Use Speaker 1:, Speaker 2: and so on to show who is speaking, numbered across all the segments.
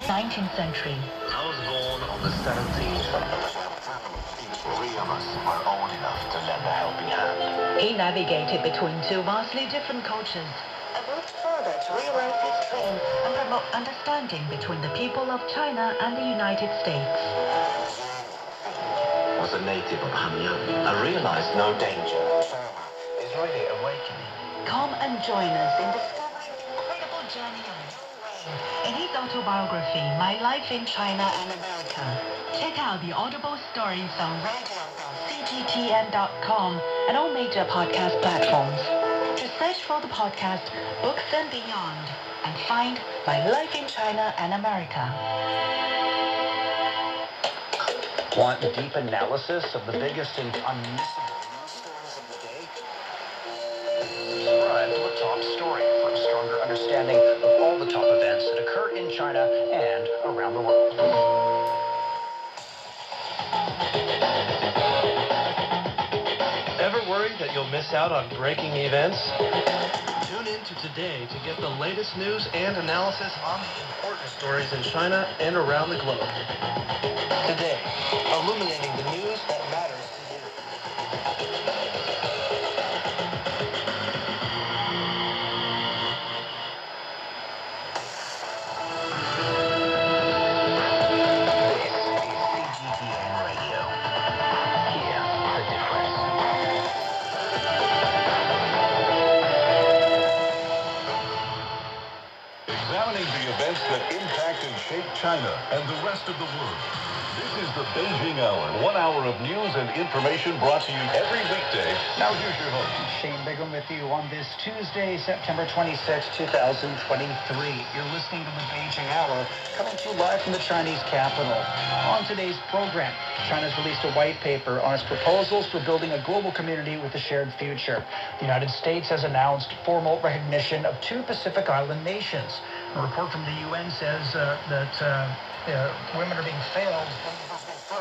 Speaker 1: 19th century.
Speaker 2: I was born on the 17th. Three of us were old enough to lend a helping hand.
Speaker 1: He navigated between two vastly different cultures and moved further to realize his dream and promote understanding between the people of China and the United States.
Speaker 2: Was a native of Hanyang. I realized no danger is really awakening.
Speaker 1: Come and join us in discovering the incredible journey of in his autobiography, My Life in China and America. Check out the Audible stories on radio.cgtn.com and all major podcast platforms. Just search for the podcast Books and Beyond and find My Life in China and America.
Speaker 3: Want deep analysis of the biggest and unmissable news stories of the day? Subscribe to a top story for a stronger understanding of all the top events that occur in China and around the world.
Speaker 4: Ever worried that you'll miss out on breaking events? Tune in to Today to get the latest news and analysis on the important stories in China and around the globe. Today, illuminating the news that matters to you.
Speaker 5: That impact and shape China and the rest of the world. This is the Beijing Hour, 1 hour of news and information brought to you every weekday. Now here's your host.
Speaker 3: Shane Bigham with you on this Tuesday, September 26, 2023. You're listening to the Beijing Hour, coming to you live from the Chinese capital. On today's program, China's released a white paper on its proposals for building a global community with a shared future. The United States has announced formal recognition of 2 Pacific Island nations. A report from the UN says that women are being failed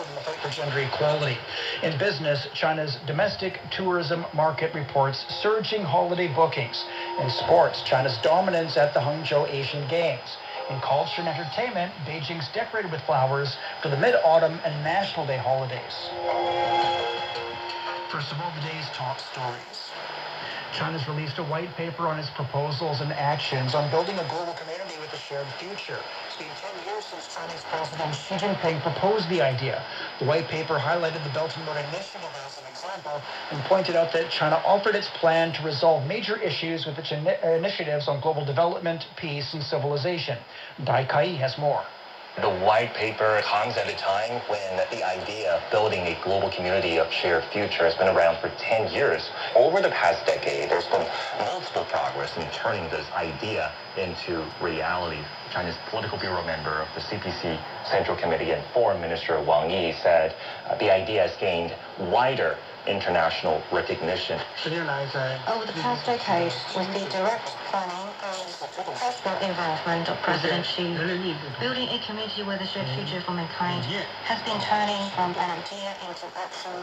Speaker 3: in the fight for gender equality. In business, China's domestic tourism market reports surging holiday bookings. In sports, China's dominance at the Hangzhou Asian Games. In culture and entertainment, Beijing's decorated with flowers for the Mid-Autumn and National Day holidays. First of all, the day's top stories. China's released a white paper on its proposals and actions on building a global community with a shared future. It's been 10 years since Chinese President Xi Jinping proposed the idea. The white paper highlighted the Belt and Road Initiative as an example and pointed out that China offered its plan to resolve major issues with its initiatives on global development, peace, and civilization. Dai Kai has more.
Speaker 6: The white paper comes at a time when the idea of building a global community of shared future has been around for 10 years. Over the past decade, there's been multiple progress in turning this idea into reality. China's political bureau member of the CPC Central Committee and Foreign Minister Wang Yi said the idea has gained wider international recognition.
Speaker 1: Over the past decade, with the direct planning and personal involvement of President Xi, building a community with a shared future for mankind has been turning from an idea into action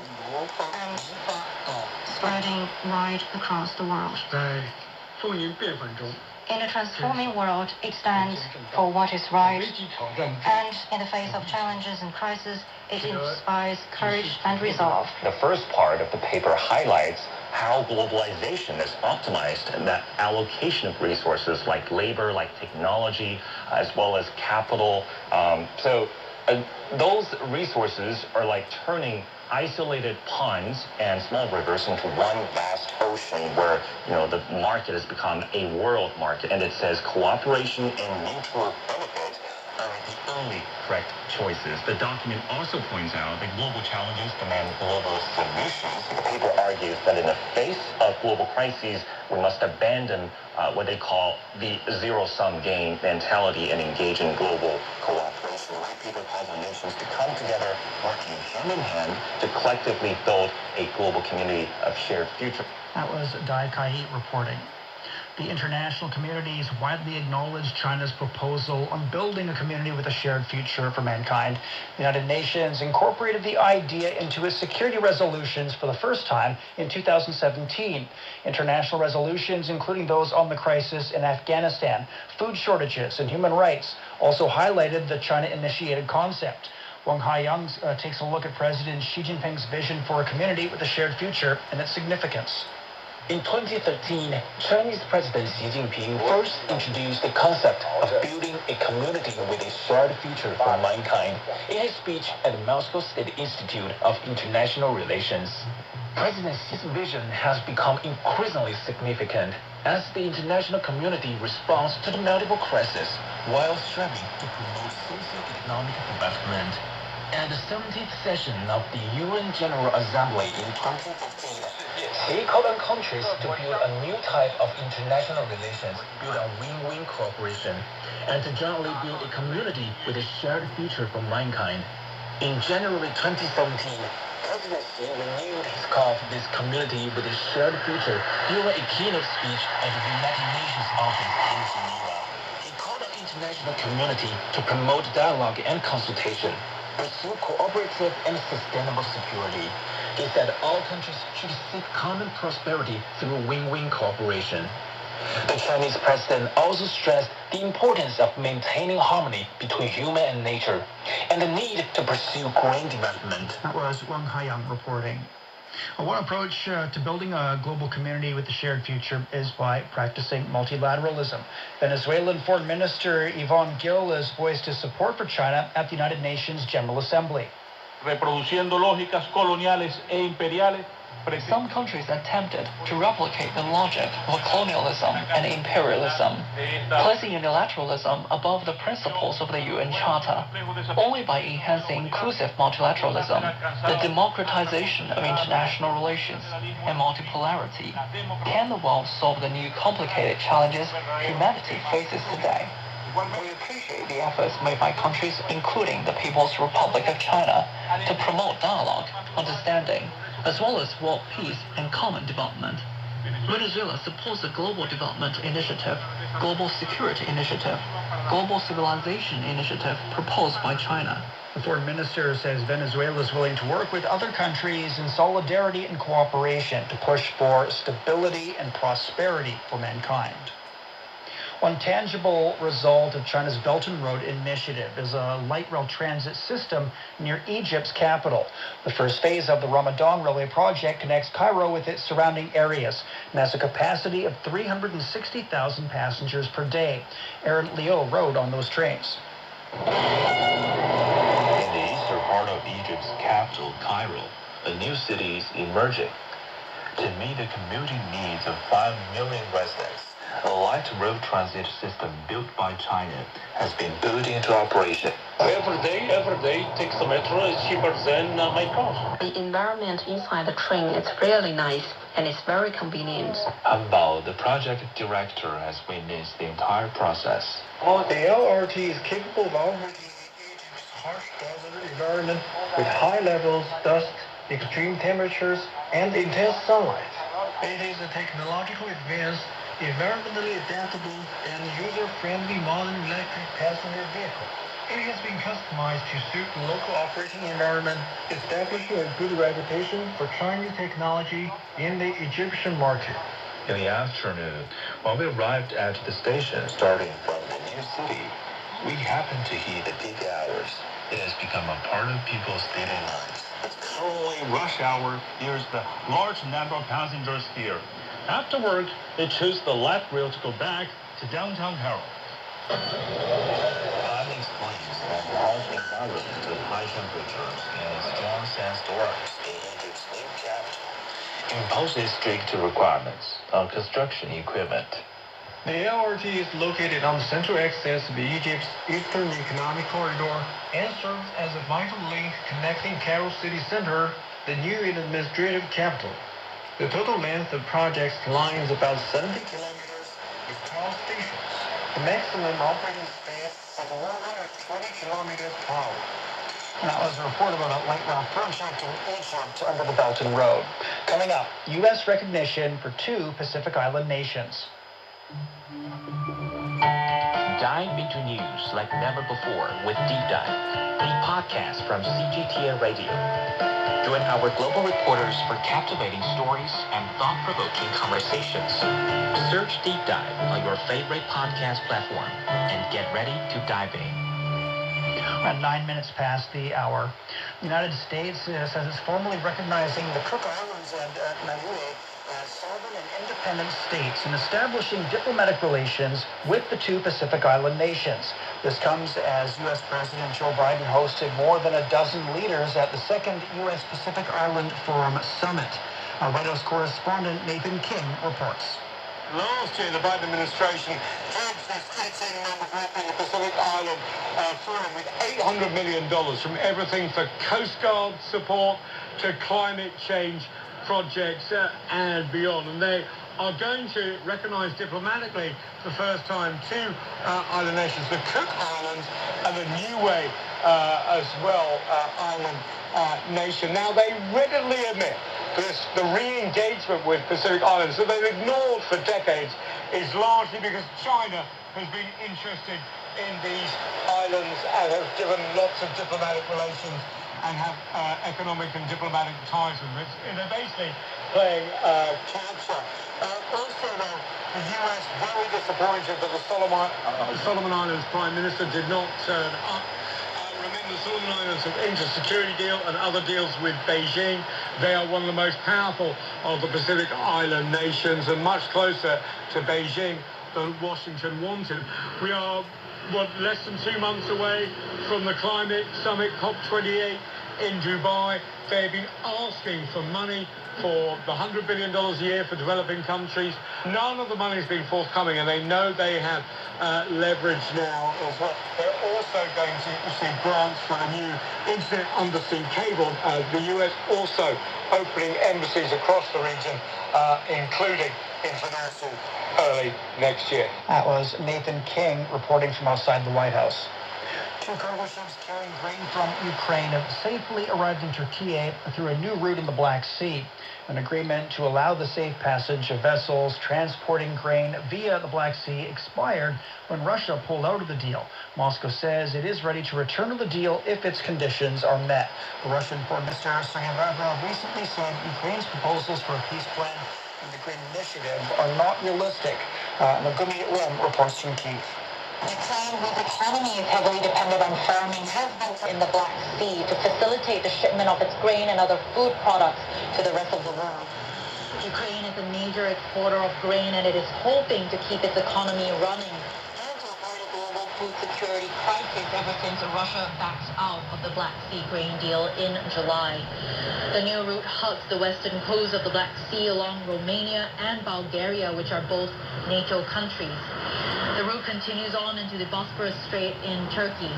Speaker 1: and spreading wide across the world. In a transforming world, it stands for what is right, and in the face of challenges and crises, it inspires courage and resolve.
Speaker 6: The first part of the paper highlights how globalization has optimized that allocation of resources like labor, like technology, as well as capital. Those resources are like turning isolated ponds and small rivers into one vast ocean where, the market has become a world market. And it says cooperation and mutual benefit are the only correct choices. The document also points out that global challenges demand global solutions. The paper argues that in the face of global crises, we must abandon what they call the zero-sum game mentality and engage in global cooperation. White paper calls on nations to come together, working hand in hand to collectively build a global community of shared future.
Speaker 3: That was Dai Kai reporting. The international community has widely acknowledged China's proposal on building a community with a shared future for mankind. The United Nations incorporated the idea into its security resolutions for the first time in 2017. International resolutions, including those on the crisis in Afghanistan, food shortages, and human rights, also highlighted the China-initiated concept. Wang Haiyang takes a look at President Xi Jinping's vision for a community with a shared future and its significance. In 2013, Chinese President Xi Jinping first introduced the concept of building a community with a shared future for mankind in his speech at the Moscow State Institute of International Relations. President Xi's vision has become increasingly significant as the international community responds to the multiple crises while striving to promote socio-economic development. At the 17th session of the UN General Assembly in 2015, he called on countries to build a new type of international relations built on win-win cooperation and to jointly build a community with a shared future for mankind. In January 2017, President Xi renewed his call for this community with a shared future during a keynote speech at the United Nations office in Geneva. He called on the international community to promote dialogue and consultation, pursue cooperative and sustainable security. He said all countries should seek common prosperity through win-win cooperation. The Chinese president also stressed the importance of maintaining harmony between human and nature and the need to pursue green development. That was Wang Haiyang reporting. One approach to building a global community with a shared future is by practicing multilateralism. Venezuelan Foreign Minister Yvonne Gil has voiced his support for China at the United Nations General Assembly.
Speaker 7: Reproduciendo lógicas coloniales e imperiales.
Speaker 8: Some countries attempted to replicate the logic of colonialism and imperialism, placing unilateralism above the principles of the UN Charter. Only by enhancing inclusive multilateralism, the democratization of international relations, and multipolarity, can the world solve the new complicated challenges humanity faces today. We appreciate the efforts made by countries, including the People's Republic of China, to promote dialogue, understanding, as well as world peace and common development. Venezuela supports the Global Development Initiative, Global Security Initiative, Global Civilization Initiative proposed by China.
Speaker 3: The foreign minister says Venezuela is willing to work with other countries in solidarity and cooperation to push for stability and prosperity for mankind. One tangible result of China's Belt and Road Initiative is a light rail transit system near Egypt's capital. The first phase of the Ramadan Railway project connects Cairo with its surrounding areas and has a capacity of 360,000 passengers per day. Aaron Leo rode on those trains.
Speaker 2: In the eastern part of Egypt's capital, Cairo, a new city is emerging. To meet the commuting needs of 5 million residents, a light road transit system built by China has been put into operation.
Speaker 7: Every day, takes the metro is cheaper than my car.
Speaker 9: The environment inside the train is really nice and it's very convenient.
Speaker 2: Han Bao, the project director, has witnessed the entire process.
Speaker 4: The LRT is capable of operating in Egypt's harsh desert environment with high levels, dust, extreme temperatures, and intense sunlight. It is a technologically advanced, environmentally adaptable, and user-friendly modern electric passenger vehicle. It has been customized to suit the local operating environment, establishing a good reputation for Chinese technology in the Egyptian market.
Speaker 2: In the afternoon, when we arrived at the station starting from the new city, we happened to hit the peak hours. It has become a part of people's daily lives.
Speaker 7: Only rush hour, there's the large number of passengers here. After work, they choose the light rail to go back to downtown Cairo.
Speaker 2: Han explains that the harsh environment with high temperatures and strong sandstorms in Egypt's new capital imposes strict requirements on construction equipment.
Speaker 4: The LRT is located on the central axis of Egypt's Eastern Economic Corridor and serves as a vital link connecting Cairo city center, the new administrative capital. The total length of the project's line is about 70 kilometers with 12 stations. The maximum operating speed is 120 kilometers per hour.
Speaker 3: That was a report about a light rail project in Egypt under the Belt and Road. Coming up, U.S. recognition for 2 Pacific Island nations.
Speaker 6: Dive into news like never before with Deep Dive, a podcast from CGTN Radio.
Speaker 2: Join our global reporters for captivating stories and thought-provoking conversations. Search Deep Dive on your favorite podcast platform and get ready to dive in.
Speaker 3: Around 9 minutes past the hour, the United States says it's formally recognizing the Cook Islands and Niue as sovereign and independent states and establishing diplomatic relations with the two Pacific Island nations. This comes as U.S. President Joe Biden hosted more than a dozen leaders at the second U.S. Pacific Island Forum Summit. Our White House correspondent Nathan King reports.
Speaker 10: Last year, the Biden administration pledged this 18-member group in the Pacific Island Forum with $800 million from everything for Coast Guard support to climate change projects and beyond. And they are going to recognize diplomatically for the first time two island nations, the Cook Islands and the Niue as well island nation. Now, they readily admit the re-engagement with Pacific Islands that they've ignored for decades is largely because China has been interested in these islands and has given lots of diplomatic relations and have economic and diplomatic ties with them. They're basically playing catch-up. Also, though, the U.S. very disappointed that the Solomon Islands Prime Minister did not turn up. Remember, the Solomon Islands have inked a security deal and other deals with Beijing. They are one of the most powerful of the Pacific Island nations and much closer to Beijing than Washington wanted. We are, less than 2 months away from the climate summit, COP28 in Dubai. They've been asking for money for the $100 billion a year for developing countries. None of the money has been forthcoming, and they know they have leverage now as well. They're also going to receive grants for a new internet undersea cable. The US also opening embassies across the region, including in Vanuatu, early next year.
Speaker 3: That was Nathan King reporting from outside the White House. Two cargo ships carrying grain from Ukraine have safely arrived in Turkey through a new route in the Black Sea. An agreement to allow the safe passage of vessels transporting grain via the Black Sea expired when Russia pulled out of the deal. Moscow says it is ready to return to the deal if its conditions are met. The Russian Foreign Minister Sergei Lavrov recently said Ukraine's proposals for a peace plan and the Green Initiative are not realistic. Megumi Lim reports from Kyiv.
Speaker 1: Ukraine, whose economy is heavily dependent on farming, has been in the Black Sea to facilitate the shipment of its grain and other food products to the rest of the world. Ukraine is a major exporter of grain, and it is hoping to keep its economy running and to avoid a global food security crisis ever since Russia backed out of the Black Sea grain deal in July. The new route hugs the western coast of the Black Sea along Romania and Bulgaria, which are both NATO countries. The route continues on into the Bosporus Strait in Turkey.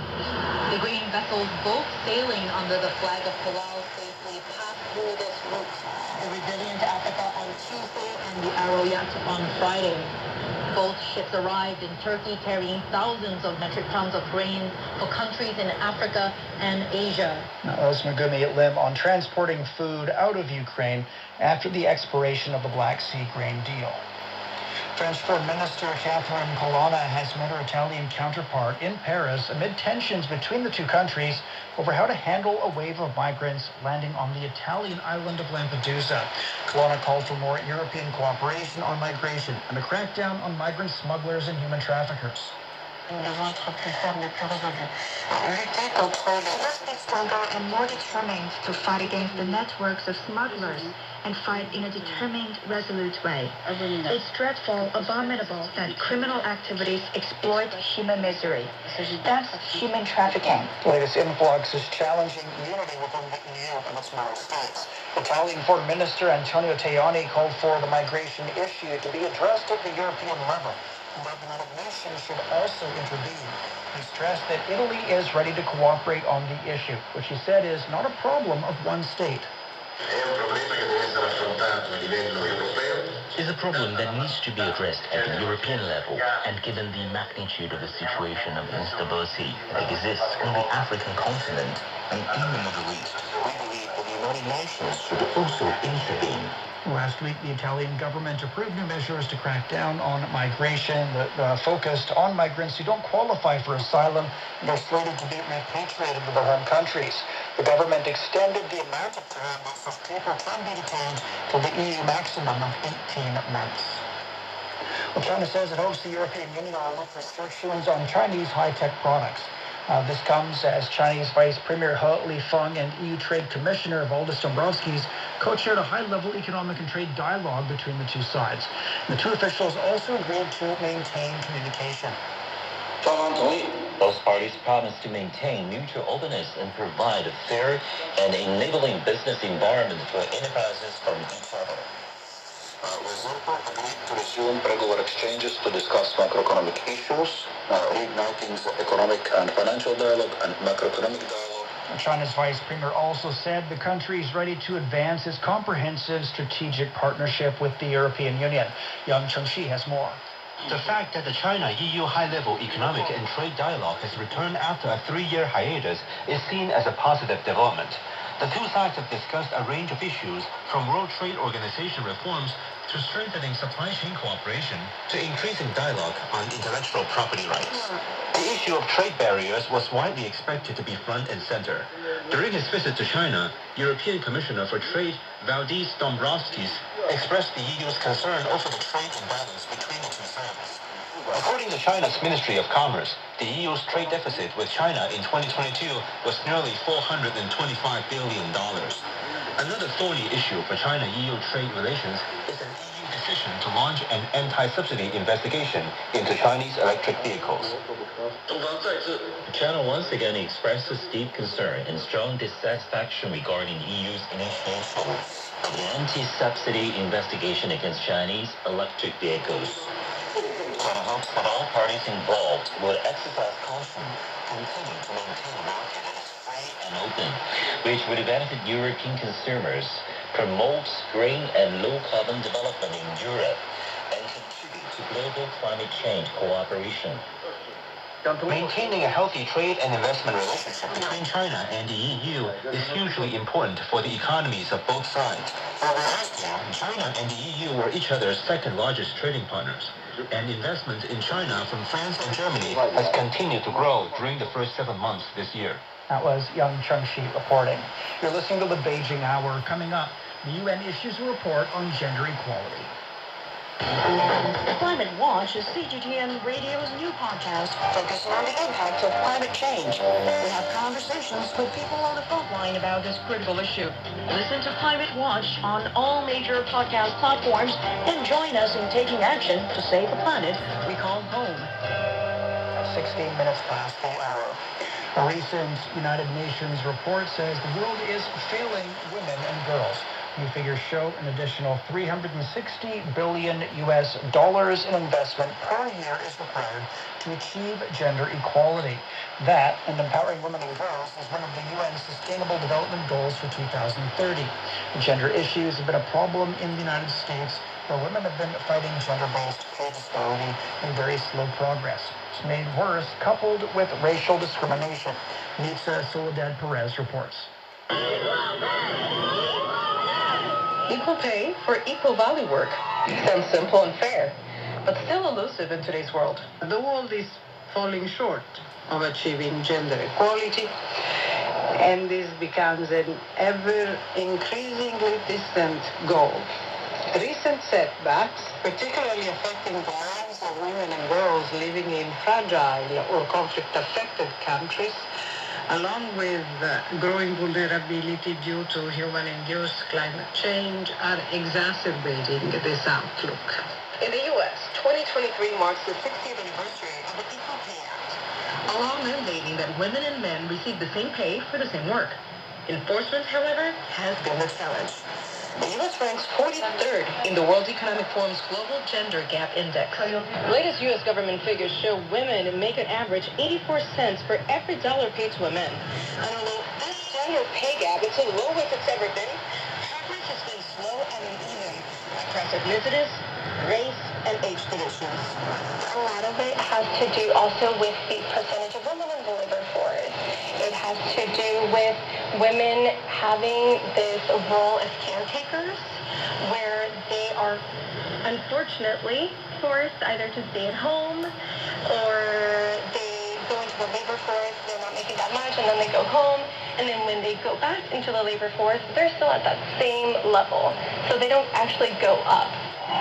Speaker 1: The grain vessels, both sailing under the flag of Palau, safely passed through this route. The Resilient Africa on Tuesday and the Arroyat on Friday. Both ships arrived in Turkey carrying thousands of metric tons of grain for countries in Africa and Asia.
Speaker 3: That was Megumi Lim on transporting food out of Ukraine after the expiration of the Black Sea grain deal. French Foreign Minister Catherine Colonna has met her Italian counterpart in Paris amid tensions between the two countries over how to handle a wave of migrants landing on the Italian island of Lampedusa. Colonna called for more European cooperation on migration and a crackdown on migrant smugglers and human traffickers.
Speaker 1: We must be stronger and more determined to fight against the networks of smugglers and fight in a determined, resolute way. It's dreadful, abominable that criminal activities exploit human misery. That's human trafficking.
Speaker 3: The latest influx is challenging unity within the EU and its member states. Italian Foreign Minister Antonio Tajani called for the migration issue to be addressed at the European level. The United Nations should also intervene. He stressed that Italy is ready to cooperate on the issue, which he said is not a problem of one state.
Speaker 2: Is a problem that needs to be addressed at the European level, and given the magnitude of the situation of instability that exists on the African continent and in the Middle East, we believe that the United Nations should also intervene.
Speaker 3: Last week, the Italian government approved new measures to crack down on migration that focused on migrants who don't qualify for asylum and are slated to be repatriated to their home countries. The government extended the amount of time that people can be detained to the EU maximum of 18 months. Well, China says it hopes the European Union will lift restrictions on Chinese high-tech products. This comes as Chinese Vice Premier He Lifeng and EU Trade Commissioner Valdis Dombrovskis co-chaired a high-level economic and trade dialogue between the two sides. The two officials also agreed to maintain communication.
Speaker 11: Both parties promised to maintain mutual openness and provide a fair and enabling business environment for enterprises from each other. Agreed to resume regular exchanges to discuss macroeconomic issues, reigniting the economic and financial dialogue and macroeconomic dialogue.
Speaker 3: China's Vice Premier also said the country is ready to advance its comprehensive strategic partnership with the European Union. Yang Chengxi has more.
Speaker 2: The fact that the China-EU high-level economic and trade dialogue has returned after a 3-year hiatus is seen as a positive development. The two sides have discussed a range of issues, from World Trade Organization reforms to strengthening supply chain cooperation to increasing dialogue on intellectual property rights. The issue of trade barriers was widely expected to be front and center. During his visit to China, European Commissioner for Trade Valdis Dombrovskis expressed the EU's concern over the trade imbalance between the two sides. According to China's Ministry of Commerce, the EU's trade deficit with China in 2022 was nearly $425 billion. Another thorny issue for China-EU trade relations is an EU decision to launch an anti-subsidy investigation into Chinese electric vehicles.
Speaker 11: China once again expresses deep concern and strong dissatisfaction regarding EU's initiation of the anti-subsidy investigation against Chinese electric vehicles. China hopes that all parties involved would exercise caution, continue to maintain a market that is free and open, which would benefit European consumers, promote green and low-carbon development in Europe, and contribute to global climate change cooperation.
Speaker 2: Maintaining a healthy trade and investment relationship between China and the EU is hugely important for the economies of both sides. Last year, China and the EU were each other's second largest trading partners, and investment in China from France and Germany has continued to grow during the first 7 months this year.
Speaker 3: That was Yang Chengxi reporting. You're listening to the Beijing Hour. Coming up, the UN issues a report on gender equality.
Speaker 1: Climate Watch is CGTN Radio's new podcast focusing on the impact of climate change. We have conversations with people on the front line about this critical issue. Listen to Climate Watch on all major podcast platforms and join us in taking action to save the planet we call home.
Speaker 3: 16 minutes past the hour. A recent United Nations report says the world is failing women and girls. New figures show an additional $360 billion in investment per year is required to achieve gender equality. That, and empowering women and girls, is one of the UN's Sustainable Development Goals for 2030. Gender issues have been a problem in the United States, where women have been fighting gender-based pay disparity and very slow progress. It's made worse, coupled with racial discrimination. Nitsa Soledad Perez reports.
Speaker 8: Equal pay for equal value work. Sounds simple and fair, but still elusive in today's world.
Speaker 12: The world is falling short of achieving gender equality, and this becomes an ever-increasingly distant goal. Recent setbacks, particularly affecting the lives of women and girls living in fragile or conflict-affected countries, along with growing vulnerability due to human-induced climate change, are exacerbating this outlook.
Speaker 8: In the U.S., 2023 marks the 60th anniversary of the Equal Pay Act, a law mandating that women and men receive the same pay for the same work. Enforcement, however, has been the challenge. The U.S. ranks 43rd in the World Economic Forum's Global Gender Gap Index. Latest U.S. government figures show women make an average 84 cents for every dollar paid to a man. And although this gender pay gap is the lowest it's ever been, progress has been slow and uneven across ethnicities, race, and age divisions.
Speaker 1: A lot of it has to do also with the percentage of women in the labor force. It has to do with women having this role as caretakers, where they are unfortunately forced either to stay at home or they go into the labor force, they're not making that much, and then they go home
Speaker 13: And then when they go back into the labor force, they're still at that same level. So they don't actually go up.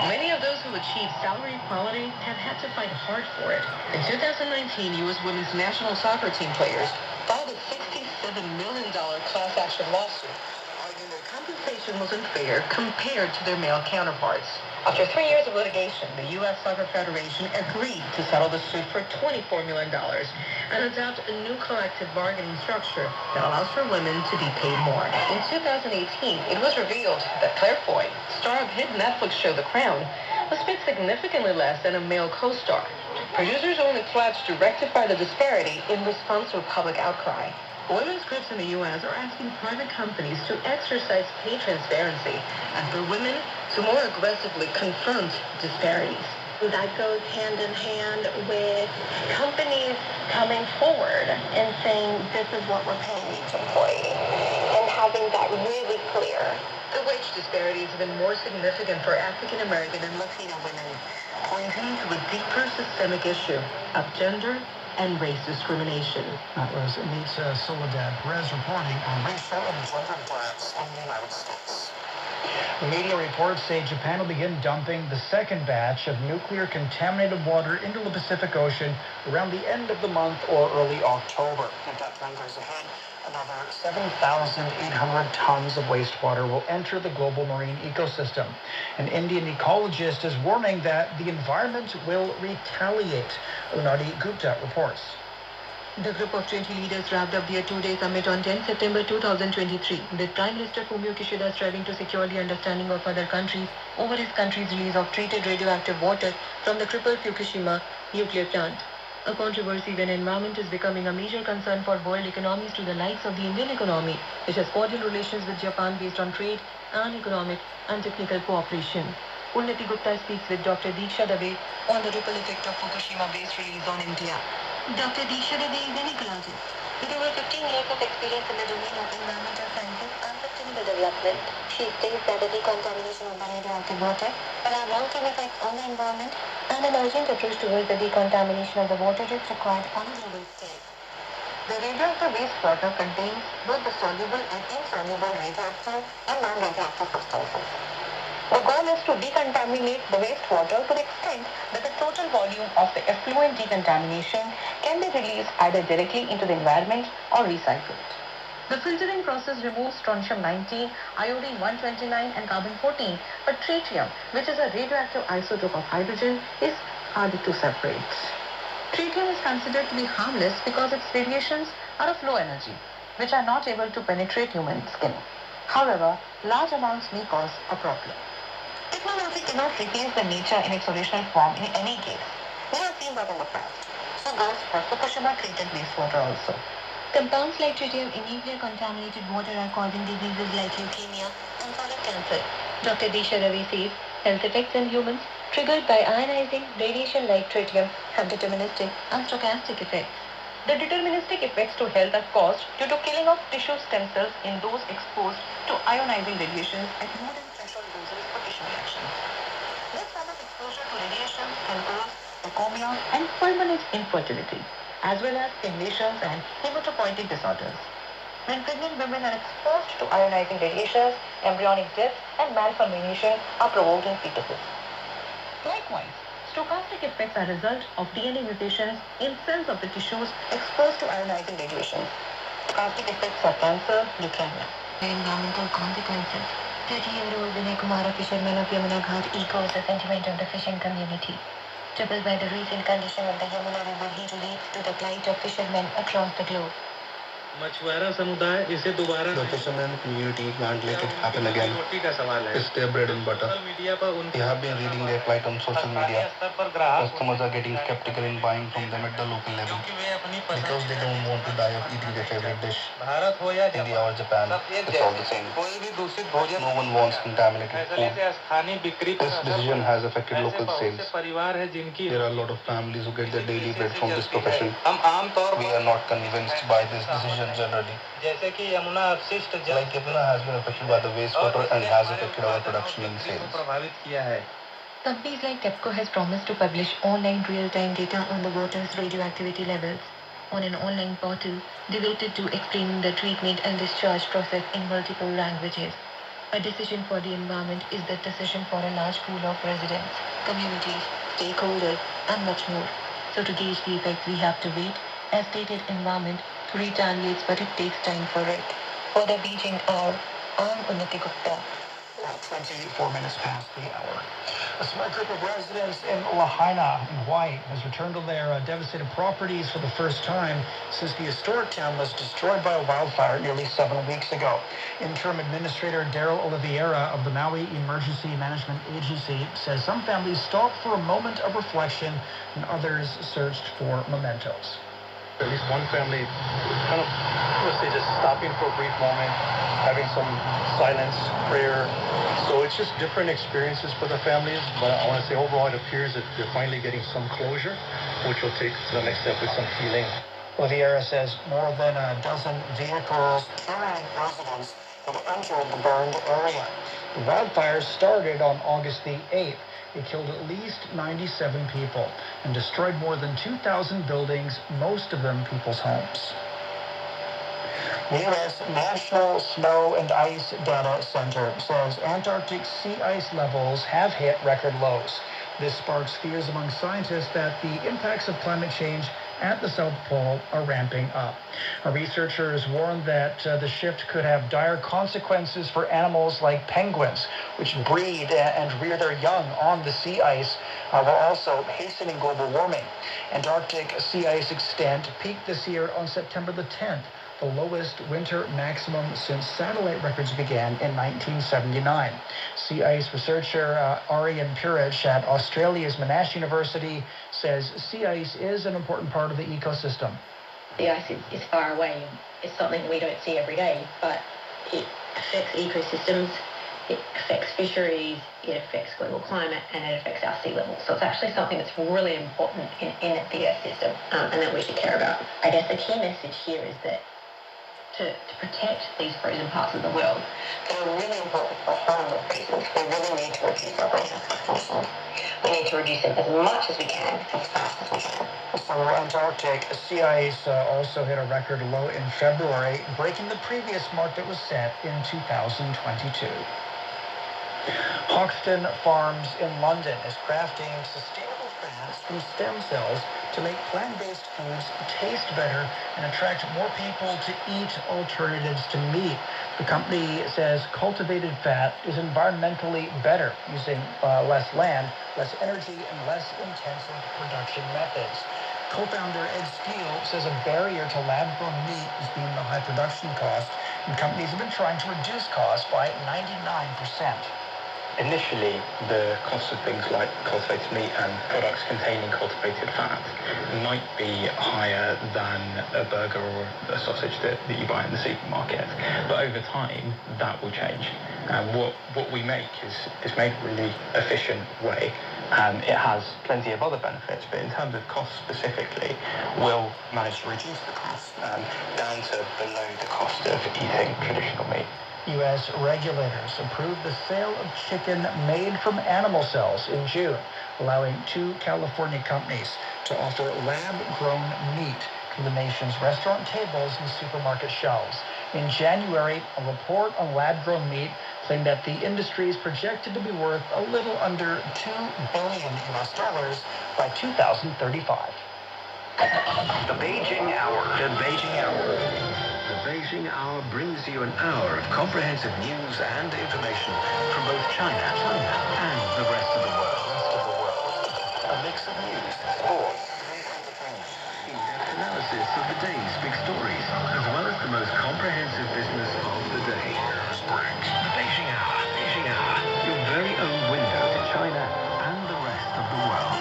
Speaker 14: Many of those who achieved salary equality have had to fight hard for it. In 2019, U.S. women's national soccer team players filed a $67 million class action lawsuit, arguing their compensation was unfair compared to their male counterparts. After 3 years of litigation, the U.S. Soccer Federation agreed to settle the suit for $24 million and adopt a new collective bargaining structure that allows for women to be paid more. In 2018, it was revealed that Claire Foy, star of hit Netflix show The Crown, was paid significantly less than a male co-star. Producers only pledged to rectify the disparity in response to a public outcry. Women's groups in the U.S. are asking private companies to exercise pay transparency and for women to more aggressively confront disparities.
Speaker 1: That goes hand in hand with companies coming forward and saying, this is what we're paying each employee, and having that really clear.
Speaker 14: The wage disparities have been more significant for African American and Latino women, pointing to a deeper systemic issue of gender and race discrimination.
Speaker 3: That was Anita Soledad Perez reporting on racial and gender gaps in the United States. Media reports say Japan will begin dumping the second batch of nuclear contaminated water into the Pacific Ocean around the end of the month or early October. If that plan goes ahead, another 7,800 tons of wastewater will enter the global marine ecosystem. An Indian ecologist is warning that the environment will retaliate. Unadi Gupta reports.
Speaker 14: The group of 20 leaders wrapped up their two-day summit on 10 September 2023, with Prime Minister Fumio Kishida striving to secure the understanding of other countries over his country's release of treated radioactive water from the crippled Fukushima nuclear plant. A controversy when environment is becoming a major concern for world economies to the likes of the Indian economy, which has cordial relations with Japan based on trade and economic and technical cooperation. Unnati Gupta speaks with Dr. Diksha Dave on the ripple effect of Fukushima-based release on India.
Speaker 1: Dr. Diksha Dave is an ecologist with over 15 years of experience in the domain of environmental sciences and sustainable development. She states that the decontamination of the radioactive water will have long-term effects on the environment, and an urgent approach towards the decontamination of the water is required on a global scale.
Speaker 14: The radioactive wastewater contains both the soluble and insoluble radioactive and non-radioactive substances. The goal is to decontaminate the wastewater to the extent that the total volume of the effluent decontamination can be released either directly into the environment or recycled. The filtering process removes strontium-90, iodine-129 and carbon-14, but tritium, which is a radioactive isotope of hydrogen, is harder to separate. Tritium is considered to be harmless because its radiations are of low energy, which are not able to penetrate human skin. However, large amounts may cause a problem. Technology cannot replace the nature in its original form in any case. We have seen that in the past. So goes for Fukushima treated wastewater also.
Speaker 1: Compounds like tritium in nuclear contaminated water are causing diseases like leukemia
Speaker 14: and solid cancer. Dr. Diksha Dave says health effects in humans triggered by ionizing radiation like tritium have deterministic and stochastic effects. The deterministic effects to health are caused due to killing of tissue stem cells in those exposed to ionizing radiations at more than threshold doses for tissue reactions. This form of exposure to radiation can cause leukemia and permanent infertility, as well as stimulations and hematopoietic disorders. When pregnant women are exposed to ionizing radiations, embryonic death and malformation are provoked in fetuses. Likewise, stochastic effects are a result of DNA mutations in cells of the tissues exposed to ionizing radiation. Stochastic effects are cancer, leukemia.
Speaker 1: Environmental consequences. 30-year-old Vinay Kumara, fisherman of Yamuna Ghat, echoes the sentiment of the fishing community. Troubled by the recent condition of the Yamuna River, he relates to the plight of fishermen across the globe.
Speaker 15: मछुआरा समुदाय इसे दोबारा
Speaker 16: The fishermen community can't let it happen again. It's their bread and butter. They have been reading their plight on social media. Customers are getting skeptical in buying from them at the local level because they don't want to die of eating their favorite dish. India or Japan, it's all the same. No one wants contaminated food. This decision has affected local sales. There are a lot of families who get their daily bread from this profession. We are not convinced by this decision generally. Like Yamuna has been affected by the wastewater and has affected our production and sales.
Speaker 14: Companies like TEPCO has promised to publish online real-time data on the water's radioactivity levels.
Speaker 1: on an online portal devoted to explaining the treatment and discharge process in multiple languages. A decision for the environment is the decision for a large pool of residents, communities, stakeholders, and much more. So to gauge the effects, we have to wait. As stated, environment retaliates, but it takes time for it. For the Beijing Hour, I'm Unnati Gupta.
Speaker 3: 24 minutes past the hour. A small group of residents in Lahaina in Hawaii has returned to their devastated properties for the first time since the historic town was destroyed by a wildfire nearly 7 weeks ago. Interim Administrator Daryl Oliveira of the Maui Emergency Management Agency says some families stopped for a moment of reflection and others searched for mementos.
Speaker 16: At least one family kind of, let's say, just stopping for a brief moment, having some silence, prayer. So it's just different experiences for the families. But I want to say overall, it appears that they're finally getting some closure, which will take to the next step with some healing.
Speaker 3: Oliveira says more than a dozen vehicles carrying residents have entered the burned area. The wildfires started on August the 8th. It killed at least 97 people and destroyed more than 2,000 buildings, most of them people's homes. The U.S. National Snow and Ice Data Center says Antarctic sea ice levels have hit record lows. This sparks fears among scientists that the impacts of climate change at the South Pole are ramping up. Researchers warn that the shift could have dire consequences for animals like penguins, which breed and rear their young on the sea ice, while also hastening global warming. Antarctic sea ice extent peaked this year on September the 10th, the lowest winter maximum since satellite records began in 1979. Sea ice researcher Arian Purich at Australia's Monash University says sea ice is an important part of the ecosystem.
Speaker 9: The ice is far away. It's something we don't see every day, but it affects ecosystems, it affects fisheries, it affects global climate, and it affects our sea level. So it's actually something that's really important in the Earth system, and that we should care about. I guess the key message here is that to protect these frozen parts of the world, they're really important for a whole lot of reasons. We really need to reduce our greenhouse gas emissions. We need to reduce them as much as we can, as fast as we can.
Speaker 3: So Antarctic sea ice also hit a record low in February, breaking the previous mark that was set in 2022. Hoxton Farms in London is crafting sustainable fats from stem cells to make plant-based foods taste better and attract more people to eat alternatives to meat. The company says cultivated fat is environmentally better, using less land, less energy, and less intensive production methods. Co-founder Ed Steele says a barrier to lab-grown meat has been the high production cost, and companies have been trying to reduce costs by 99%.
Speaker 16: Initially, the cost of things like cultivated meat and products containing cultivated fat might be higher than a burger or a sausage that you buy in the supermarket. But over time, that will change. And what we make is made in a really efficient way. It has plenty of other benefits, but in terms of cost specifically, we'll manage to reduce the cost down to below the cost of eating traditional meat.
Speaker 3: U.S. regulators approved the sale of chicken made from animal cells in June, allowing 2 California companies to offer lab-grown meat to the nation's restaurant tables and supermarket shelves. In January, a report on lab-grown meat claimed that the industry is projected to be worth a little under $2 billion by 2035.
Speaker 17: The Beijing Hour. The Beijing Hour. The Beijing Hour brings you an hour of comprehensive news and information from both China and the rest of the world. A mix of news, sports, in-depth analysis of the day's big stories, as well as the most comprehensive business of the day. The Beijing Hour. Beijing Hour. Your very own window to China and the rest of the world.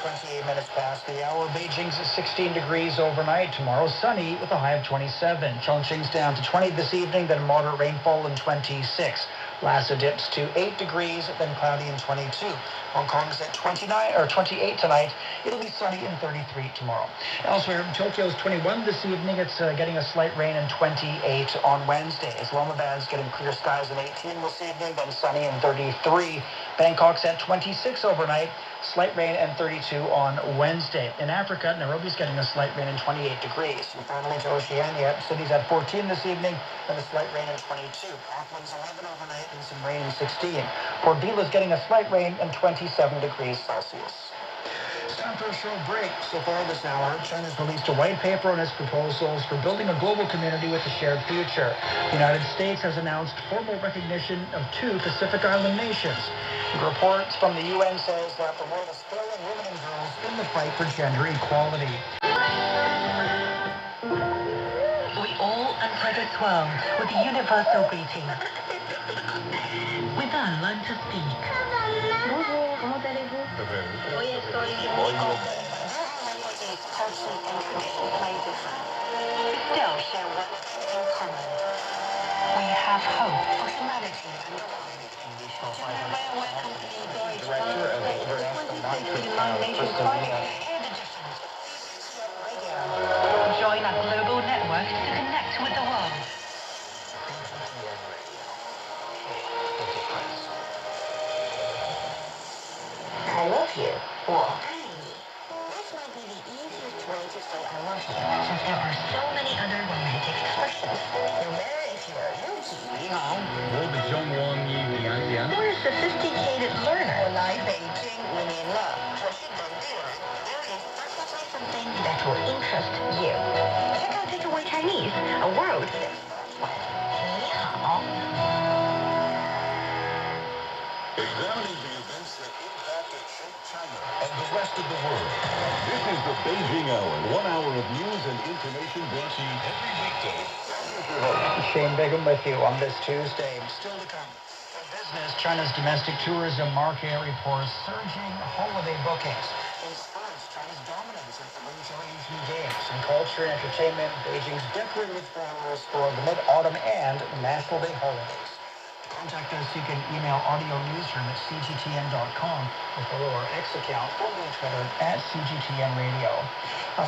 Speaker 3: 28 minutes past the hour. Beijing's at 16 degrees overnight. Tomorrow, sunny with a high of 27. Chongqing's down to 20 this evening, then moderate rainfall and 26. Lhasa dips to 8 degrees, then cloudy and 22. Hong Kong's at 28 tonight. It'll be sunny and 33 tomorrow. Elsewhere, Tokyo's 21 this evening. It's getting a slight rain and 28 on Wednesday. Islamabad's getting clear skies and 18 this evening, then sunny and 33. Bangkok's at 26 overnight. Slight rain and 32 on Wednesday. In Africa, Nairobi's getting a slight rain and 28 degrees. And finally to Oceania, Sydney's at 14 this evening and a slight rain and 22. Auckland's 11 overnight and some rain and 16. Port Vila's getting a slight rain and 27 degrees Celsius. It's time for a short break. So far this hour, China's released a white paper on its proposals for building a global community with a shared future. The United States has announced formal recognition of 2 Pacific Island nations. Reports from the UN says that the world is failing women and girls in the fight for gender equality.
Speaker 1: We all enter this world with a universal greeting. We then learn to speak.
Speaker 9: Bonjour, comment allez-vous? Oui,
Speaker 1: Cultures and traditions may differ. We still share one thing in common. We have hope for humanity and the world. Railway company Deutsche Bahn says the 20th United Nations climate hear the difference. Radio. Join our global network to connect with the world. I love you. Or this might be the easiest way to say I love you, since there are so many other romantic expressions. No matter if you are Yuji, or a sophisticated learner, Beijing, there is definitely something that will interest you. Check out Takeaway Chinese, a world that's ni hao.
Speaker 5: Examining the events that impacted China and the rest of the world. This is the Beijing Hour, 1 hour of news and information brought to you every weekday.
Speaker 3: Shane Bigham with you on this Tuesday. Still to come. In business, China's domestic tourism market reports surging holiday bookings. In sports, China's dominance at the Winter Asian Games. In culture and entertainment, Beijing's decorated with flowers for the mid-autumn and National Day holidays. Contact us. You can email audio newsroom at cgtn.com or follow our X account, formerly Twitter, at CGTN Radio.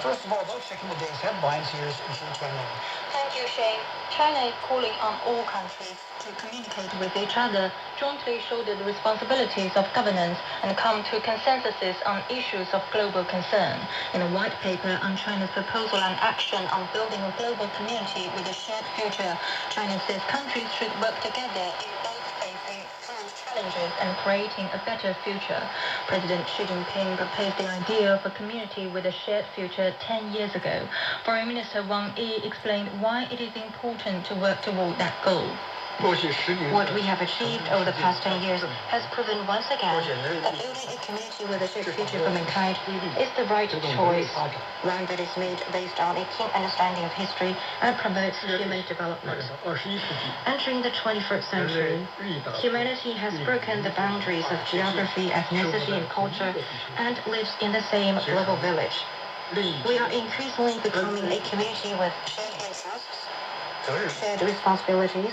Speaker 3: First of all, though, checking the day's headlines, here's Xu Tianling.
Speaker 1: Thank you, Shane. China is calling on all countries to communicate with each other, jointly shoulder the responsibilities of governance, and come to consensuses on issues of global concern. In a white paper on China's proposal and action on building a global community with a shared future, China says countries should work together in both facing current challenges and creating a better future. President Xi Jinping proposed the idea of a community with a shared future 10 years ago. Foreign Minister Wang Yi explained why it is important to work toward that goal. What we have achieved over the past 10 years has proven once again that building a community with a shared future for mankind is the right choice, one that is made based on a keen understanding of history and promotes human development. Entering the 21st century, humanity has broken the boundaries of geography, ethnicity, and culture and lives in the same global village. We are increasingly becoming a community with shared interests, shared responsibilities,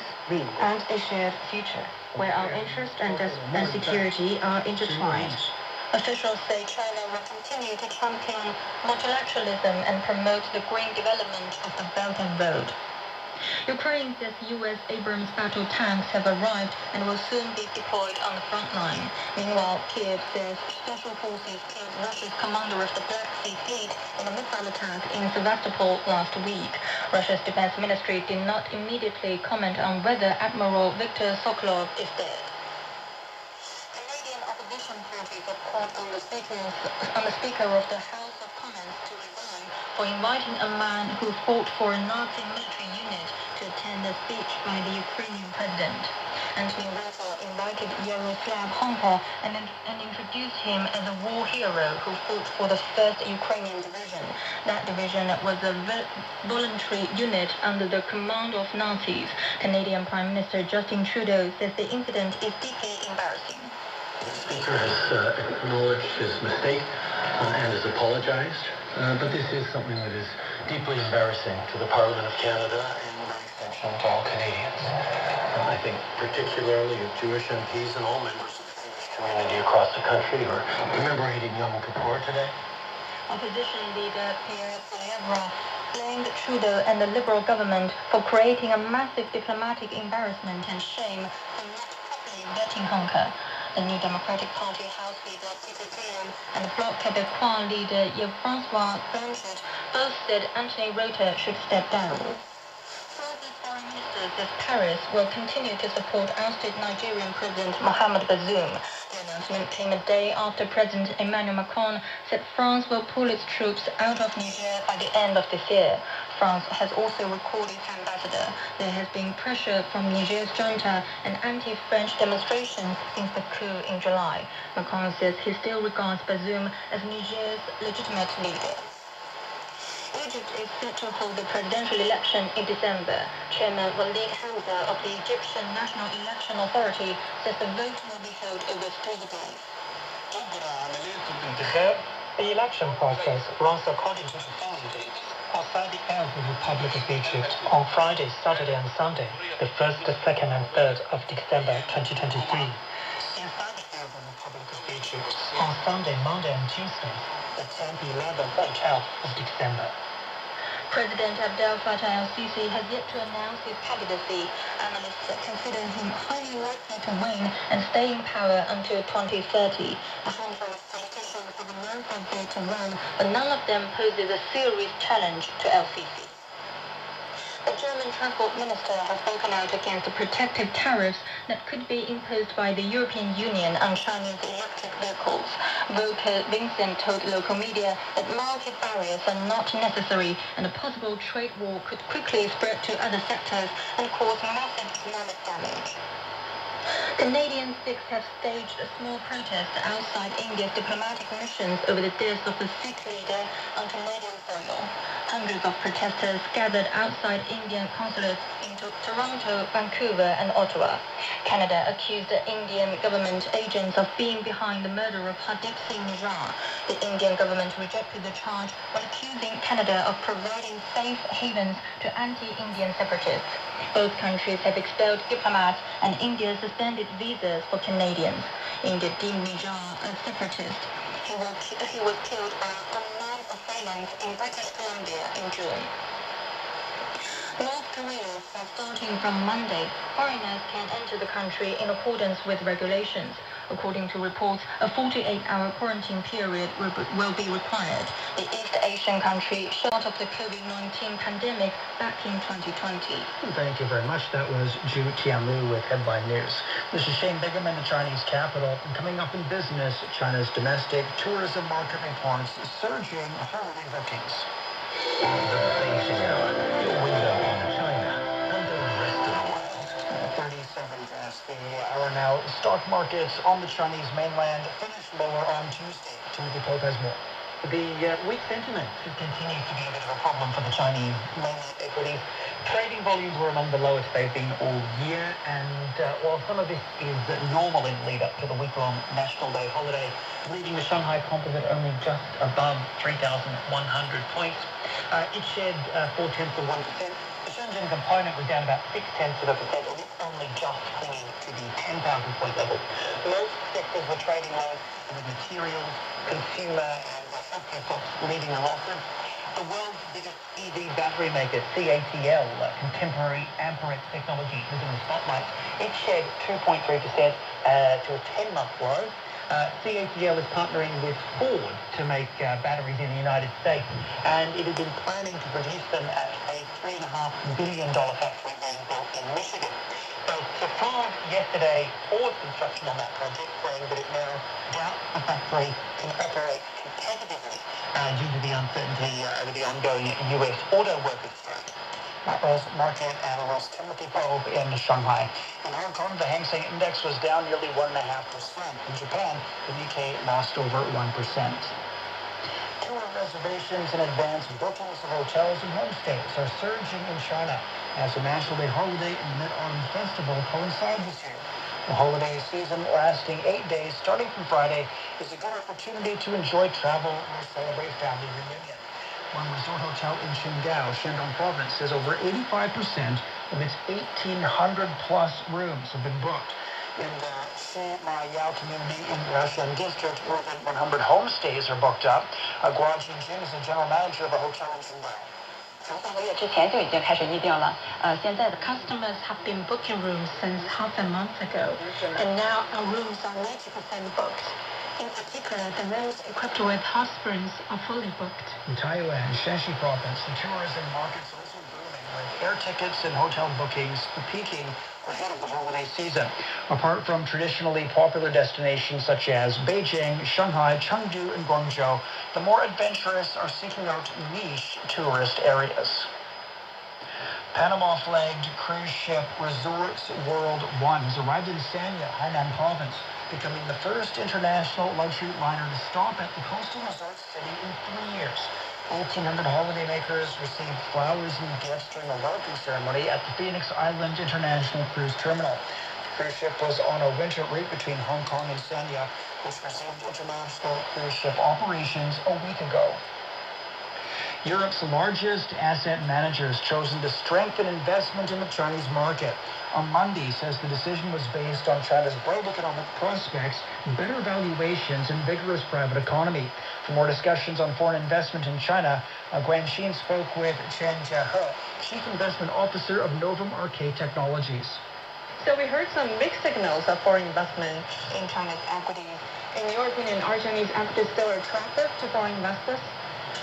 Speaker 1: and a shared future, where our interests and security are intertwined. Officials say China will continue to champion multilateralism and promote the green development of the Belt and Road. Ukraine says U.S. Abrams battle tanks have arrived and will soon be deployed on the front line. Meanwhile, Kiev says special forces killed Russia's commander of the Black Sea Fleet in a missile attack in Sevastopol last week. Russia's defense ministry did not immediately comment on whether Admiral Viktor Sokolov is dead. Canadian opposition parties have called on the Speaker of the House of Commons to resign for inviting a man who fought for a Nazi military unit to attend a speech by the Ukrainian president. Anthony Rafa invited Yaroslav Honka and introduced him as a war hero who fought for the 1st Ukrainian Division. That division was a voluntary unit under the command of Nazis. Canadian Prime Minister Justin Trudeau says the incident is deeply embarrassing.
Speaker 18: The Speaker has acknowledged his mistake and has apologized. But this is something that is deeply embarrassing to the Parliament of Canada and by extension to all Canadians. I think particularly of Jewish MPs and all members of the Jewish community across the country are commemorating Yom Kippur today.
Speaker 1: Opposition leader Pierre Poilievre blamed Trudeau and the Liberal government for creating a massive diplomatic embarrassment and shame for not properly vetting Honka. The New Democratic Party House leader Peter Thiel and Bloc Québécois leader Yves-François Blanchet both said Anthony Rota should step down. France's foreign minister says Paris will continue to support ousted Nigerian President Mohamed Bazoum. The announcement came a day after President Emmanuel Macron said France will pull its troops out of Niger by the end of this year. France has also recalled its ambassador. There has been pressure from Niger's junta and anti-French demonstrations since the coup in July. Macron says he still regards Bazoum as Niger's legitimate leader. Egypt is set to hold the presidential election in December. Chairman Walid Hamza of the Egyptian National Election Authority says the vote will be held over 3 days.
Speaker 3: The election process runs according to the following dates. Outside the Arab Republic of Egypt on Friday, Saturday and Sunday, the 1st, 2nd and 3rd of December 2023. Inside the Arab Republic of Egypt on Sunday, Monday and Tuesday, the 10th, 11th and 12th of December.
Speaker 1: President Abdel Fattah el-Sisi has yet to announce his candidacy. Analysts consider him highly likely to win and stay in power until 2030. A handful of politicians have announced their bid to run, but none of them poses a serious challenge to el-Sisi. The German transport minister has spoken out against the protective tariffs that could be imposed by the European Union on Chinese electric vehicles. Volker Vincent told local media that market barriers are not necessary and a possible trade war could quickly spread to other sectors and cause massive economic damage. Canadian Sikhs have staged a small protest outside India's diplomatic missions over the death of the Sikh leader on Canadian soil. Hundreds of protesters gathered outside Indian consulates in Toronto, Vancouver and Ottawa. Canada accused the Indian government agents of being behind the murder of Hardeep Singh Nijjar. The Indian government rejected the charge while accusing Canada of providing safe havens to anti-Indian separatists. Both countries have expelled diplomats and India suspended visas for Canadians. India deemed Nijjar a separatist. He was killed by unarmed assailants in British Columbia in June. North Korea says starting from Monday, foreigners can enter the country in accordance with regulations. According to reports, a 48-hour quarantine period will be required. The East Asian country shot of the COVID-19 pandemic back in 2020.
Speaker 3: Thank you very much. That was Ju Tianlu with Headline News. This is Shane Bigham in the Chinese capital. Coming up in business, China's domestic tourism market reports surging holiday bookings.
Speaker 17: The Beijing Hour, your window on China and the rest of the world.
Speaker 3: 37 past the hour now. Stock markets on the Chinese mainland finished lower on Tuesday to the Topaz Mall. The weak sentiment could continue to be a bit of a problem for the Chinese mainland equities. Trading volumes were among the lowest they've been all year, and while some of this is normal in lead up to the week-long National Day holiday, leaving the Shanghai Composite only just above 3,100 points. It shed 0.4%. The Shenzhen component was down about 0.6%, and it's only just clinging to the 10,000 point level. Most sectors were trading low, with materials, consumer, and healthcare stocks leading the losses. The world's biggest EV battery maker, CATL, Contemporary Amperex Technology, was in the spotlight. It shed 2.3% to a 10-month low. CATL is partnering with Ford to make batteries in the United States, and it had been planning to produce them at a $3.5 billion factory being built in Michigan. So Ford yesterday paused construction on that project, saying that it now doubts the factory can operate competitively due to the uncertainty over the ongoing U.S. auto workers strike. That was market analyst Timothy Pope in Shanghai. In Hong Kong, the Hang Seng Index was down nearly 1.5%. In Japan, the Nikkei lost over 1%. Tour reservations and advance bookings of hotels and homestays are surging in China as the National Day holiday and Mid-Autumn Festival coincide this year. The holiday season, lasting 8 days, starting from Friday, is a good opportunity to enjoy travel and celebrate family reunion. One resort hotel in Qingdao, Shandong Province, says over 85% of its 1,800-plus rooms have been booked. In the Xi-Ma-Yao community in the Rashan district, more than 100 homestays are booked up. Guo Jingjing is the general manager of a hotel in Qingdao.
Speaker 1: Customers have been booking rooms since half a month ago, and now our rooms are 90% booked. In particular, the rooms equipped with hot springs are fully booked.
Speaker 3: In Taiwan, Shanxi province, the tourism market's also booming with air tickets and hotel bookings peaking ahead of the holiday season. Apart from traditionally popular destinations such as Beijing, Shanghai, Chengdu, and Guangzhou, the more adventurous are seeking out niche tourist areas. Panama-flagged cruise ship Resorts World 1 has arrived in Sanya, Hainan province, becoming the first international luxury liner to stop at the coastal resort city in 3 years. 1,800 holidaymakers received flowers and gifts during a welcome ceremony at the Phoenix Island International Cruise Terminal. The cruise ship was on a winter route between Hong Kong and Sanya, which resumed international cruise ship operations a week ago. Europe's largest asset managers chosen to strengthen investment in the Chinese market. On Monday says the decision was based on China's bright economic prospects, better valuations, and vigorous private economy. For more discussions on foreign investment in China, Guanxin spoke with Chen Jiahe, Chief Investment Officer of Novum Arcade Technologies.
Speaker 14: So we heard some mixed signals of foreign investment in China's equities. In your opinion, are Chinese equities still attractive to foreign investors?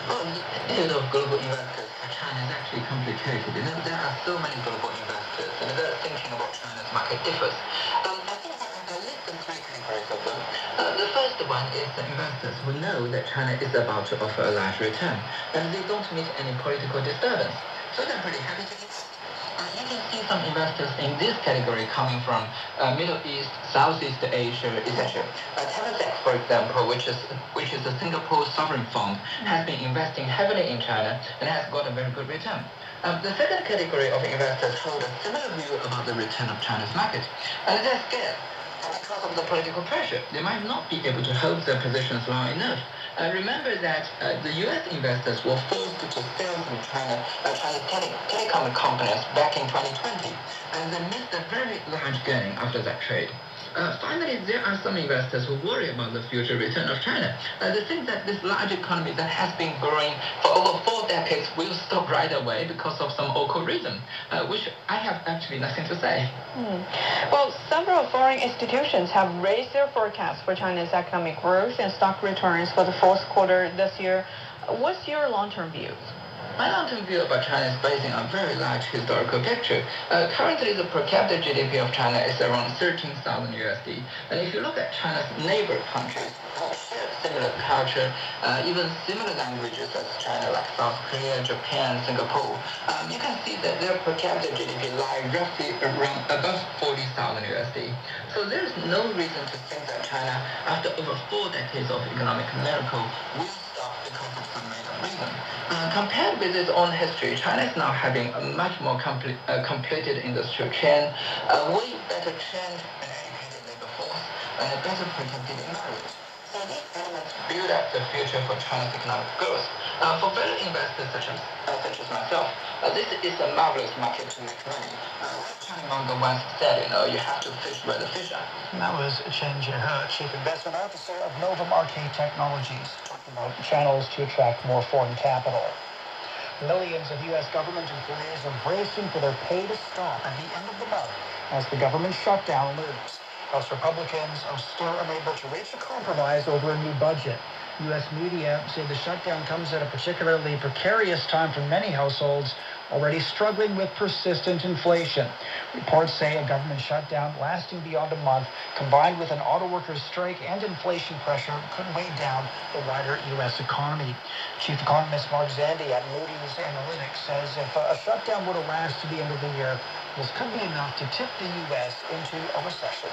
Speaker 19: Well, the field of global investors for China is actually complicated. You know, there are so many global investors, and their thinking about China's market differs. I think I list them 3 categories of them. The first one is the investors who know that China is about to offer a large return, and they don't meet any political disturbance. So they're pretty happy to get started. You can see some investors in this category coming from Middle East, Southeast Asia, etc. TR629, for example, which is a Singapore sovereign fund, has been investing heavily in China and has got a very good return. The second category of investors hold a similar view about the return of China's market, and they're scared. Because of the political pressure, they might not be able to hold their positions long enough. Remember that the U.S. investors were forced to sell from China's telecom companies back in 2020, and they missed a very large gain after that trade. Finally, there are some investors who worry about the future return of China. They think that this large economy that has been growing for over 4 decades will stop right away because of some occult reason, which I have actually nothing to say.
Speaker 14: Well, several foreign institutions have raised their forecasts for China's economic growth and stock returns for the fourth quarter this year. What's your long-term view?
Speaker 19: My long-term view about China is based on a very large historical picture. Currently, the per capita GDP of China is around 13,000 USD. And if you look at China's neighbor countries, share similar culture, even similar languages as China, like South Korea, Japan, Singapore, you can see that their per capita GDP lie roughly around above 40,000 USD. So there is no reason to think that China, after over 4 decades of economic miracle, will stop because of some major reason. Compared with its own history, China is now having a much more completed industrial chain, a way better trained and educated labor force, and a better protected environment. So these elements build up the future for China's economic growth. For value investors such as myself, this is a marvelous market to make money. China Manga once said, you have to fish where the fish are.
Speaker 3: And that was Chen Jiahe, Chief Investment Officer of Novum Arcade Technologies, talking about channels to attract more foreign capital. Millions of U.S. government employees are bracing for their pay to stop at the end of the month as the government shutdown looms. House Republicans are still unable to reach a compromise over a new budget. U.S. media say the shutdown comes at a particularly precarious time for many households already struggling with persistent inflation. Reports say a government shutdown lasting beyond a month, combined with an auto workers' strike and inflation pressure, could weigh down the wider U.S. economy. Chief economist Mark Zandi at Moody's Analytics says if a shutdown were to last to the end of the year, this could be enough to tip the U.S. into a recession.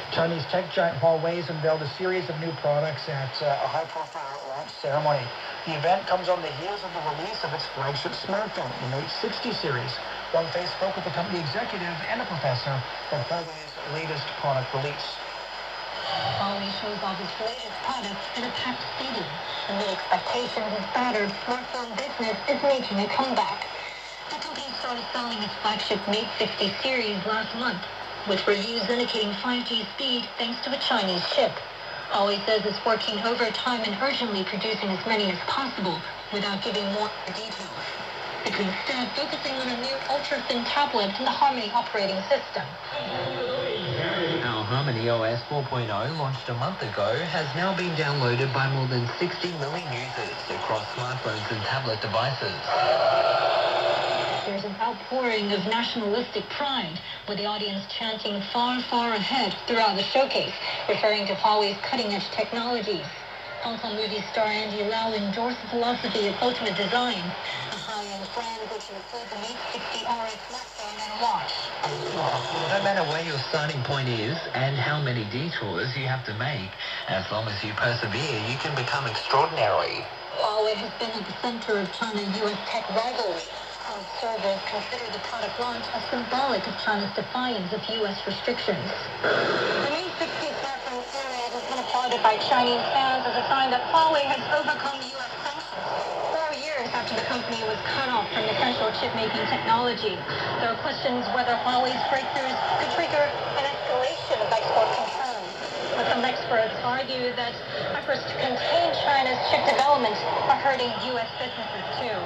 Speaker 3: Chinese tech giant Huawei has unveiled a series of new products at a high-profile launch ceremony. The event comes on the heels of the release of its flagship smartphone, the Mate 60 series. One Face spoke with a company executive and a professor for Huawei's latest product release.
Speaker 1: Huawei shows off its latest product in a packed stadium, and the expectations its battered smartphone business is making a comeback. The company started selling its flagship Mate 60 series last month, with reviews indicating 5G speed thanks to a Chinese chip. Huawei says it's working overtime and urgently producing as many as possible,
Speaker 9: without giving more details. It's instead focusing on a new ultra-thin tablet and the Harmony operating system.
Speaker 20: Our Harmony OS 4.0, launched a month ago, has now been downloaded by more than 60 million users across smartphones and tablet devices.
Speaker 9: There's an outpouring of nationalistic pride, with the audience chanting "far, far ahead" throughout the showcase, referring to Huawei's cutting-edge technologies. Hong Kong movie star Andy Lau endorsed the philosophy of ultimate design, a high-end brand which includes a Mate 60 RX smartphone and watch.
Speaker 20: No matter where your starting point is and how many detours you have to make, as long as you persevere, you can become extraordinary.
Speaker 9: Huawei has been at the center of China-US tech rivalry. Observers consider the product launch as symbolic of China's defiance of U.S. restrictions. The Mate 60 smartphone series has been applauded by Chinese fans as a sign that Huawei has overcome U.S. sanctions. 4 years after the company was cut off from essential chip-making technology, there are questions whether Huawei's breakthroughs could trigger an escalation of export concerns. But some experts argue that efforts to contain China's chip development are hurting U.S. businesses too.